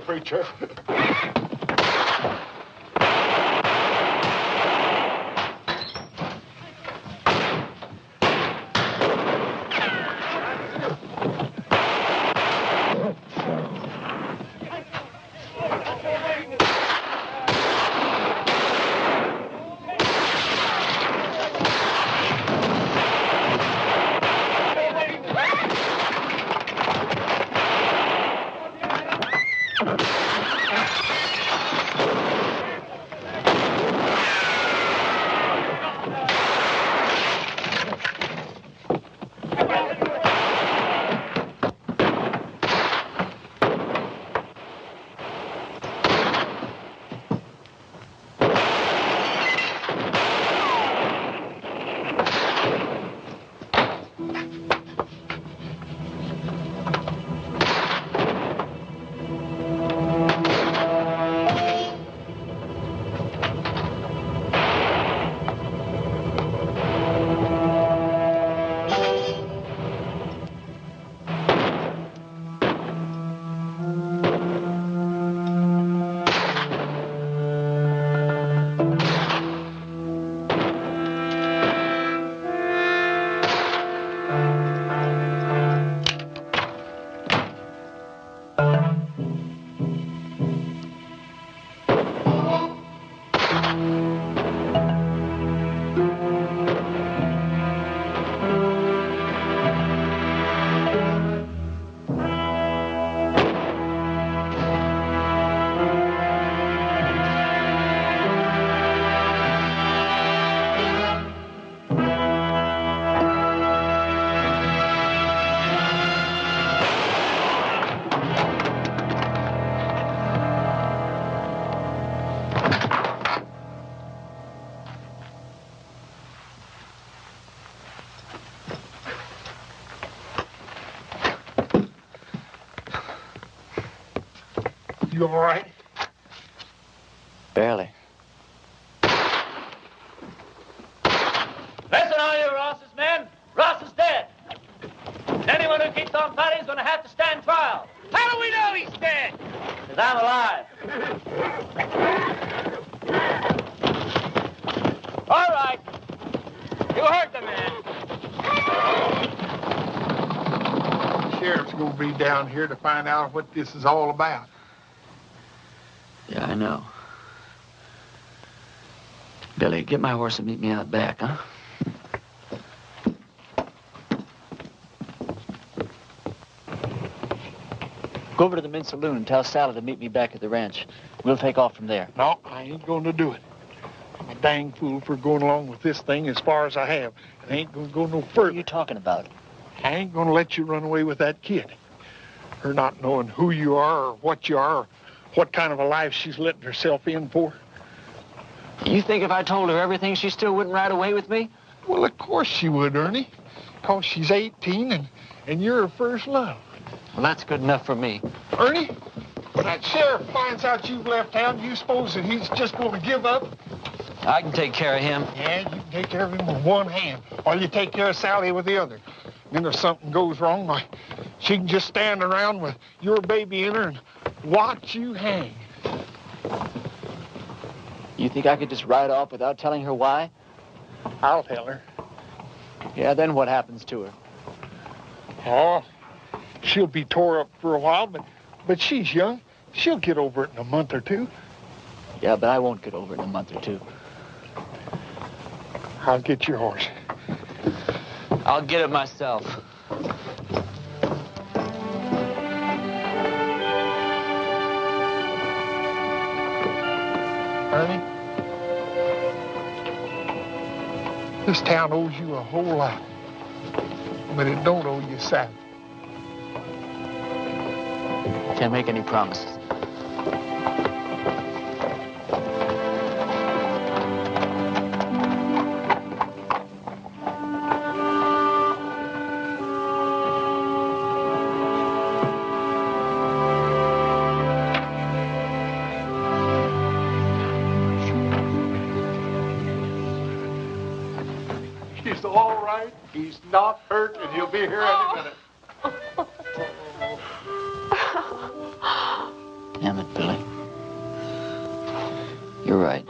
Preacher. You all right? Barely. Listen, all you Ross's men. Ross is dead. Anyone who keeps on fighting is going to have to stand trial. How do we know he's dead? Because I'm alive. All right. You heard the man. Sheriff's gonna be down here to find out what this is all about. Yeah, I know. Billy, get my horse and meet me out back, huh? Go over to the Mint Saloon and tell Sally to meet me back at the ranch. We'll take off from there. No, I ain't gonna do it. I'm a dang fool for going along with this thing as far as I have. I ain't gonna go no further. What are you talking about? I ain't gonna let you run away with that kid. Her not knowing who you are or what you are or what kind of a life she's letting herself in for. You think if I told her everything, she still wouldn't ride away with me? Well, of course she would, Ernie. Because she's 18 and you're her first love. Well, that's good enough for me. Ernie, when that sheriff finds out you've left town, you suppose that he's just going to give up? I can take care of him. Yeah, you can take care of him with one hand, or you take care of Sally with the other. Then if something goes wrong, why, she can just stand around with your baby in her and watch you hang. You think I could just ride off without telling her why? I'll tell her. Yeah, then what happens to her? Oh, she'll be tore up for a while, but she's young. She'll get over it in a month or two. Yeah, but I won't get over it in a month or two. I'll get your horse. I'll get it myself. Ernie, this town owes you a whole lot, but it don't owe you Sally. Can't make any promises. He's all right. He's not hurt, and he'll be here any minute. Damn it, Billy. You're right.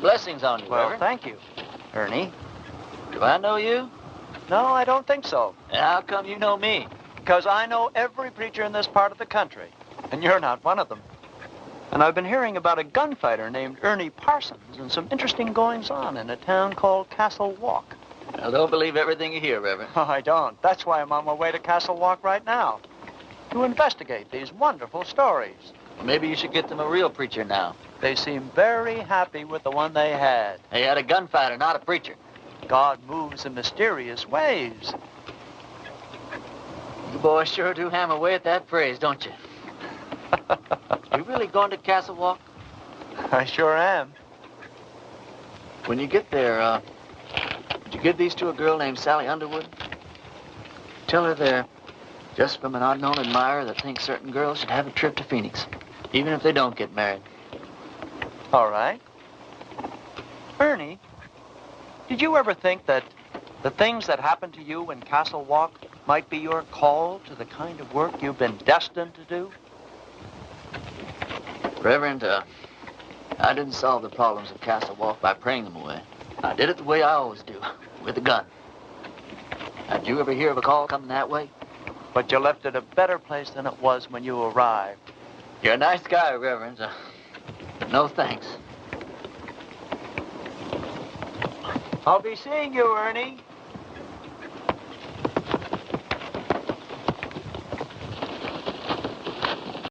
Blessings on you, Well, Reverend. thank you, Ernie. Do I know you? No, I don't think so. And how come you know me? Because I know every preacher in this part of the country, and you're not one of them. And I've been hearing about a gunfighter named Ernie Parsons and some interesting goings-on in a town called Castle Walk. Now, don't believe everything you hear, Reverend. Oh, I don't. That's why I'm on my way to Castle Walk right now, to investigate these wonderful stories. Maybe you should get them a real preacher now. They seem very happy with the one they had. They had a gunfighter, not a preacher. God moves in mysterious ways. You boys sure do hammer away at that phrase, don't you? You really going to Castle Walk? I sure am. When you get there, would you give these to a girl named Sally Underwood? Tell her they're just from an unknown admirer that thinks certain girls should have a trip to Phoenix, even if they don't get married. All right. Ernie, did you ever think that The things that happened to you in Castle Walk might be your call to the kind of work you've been destined to do? Reverend, I didn't solve the problems of Castle Walk by praying them away. I did it the way I always do, with a gun. Did you ever hear of a call coming that way? But you left it a better place than it was when you arrived. You're a nice guy, Reverend. But no thanks. I'll be seeing you, Ernie.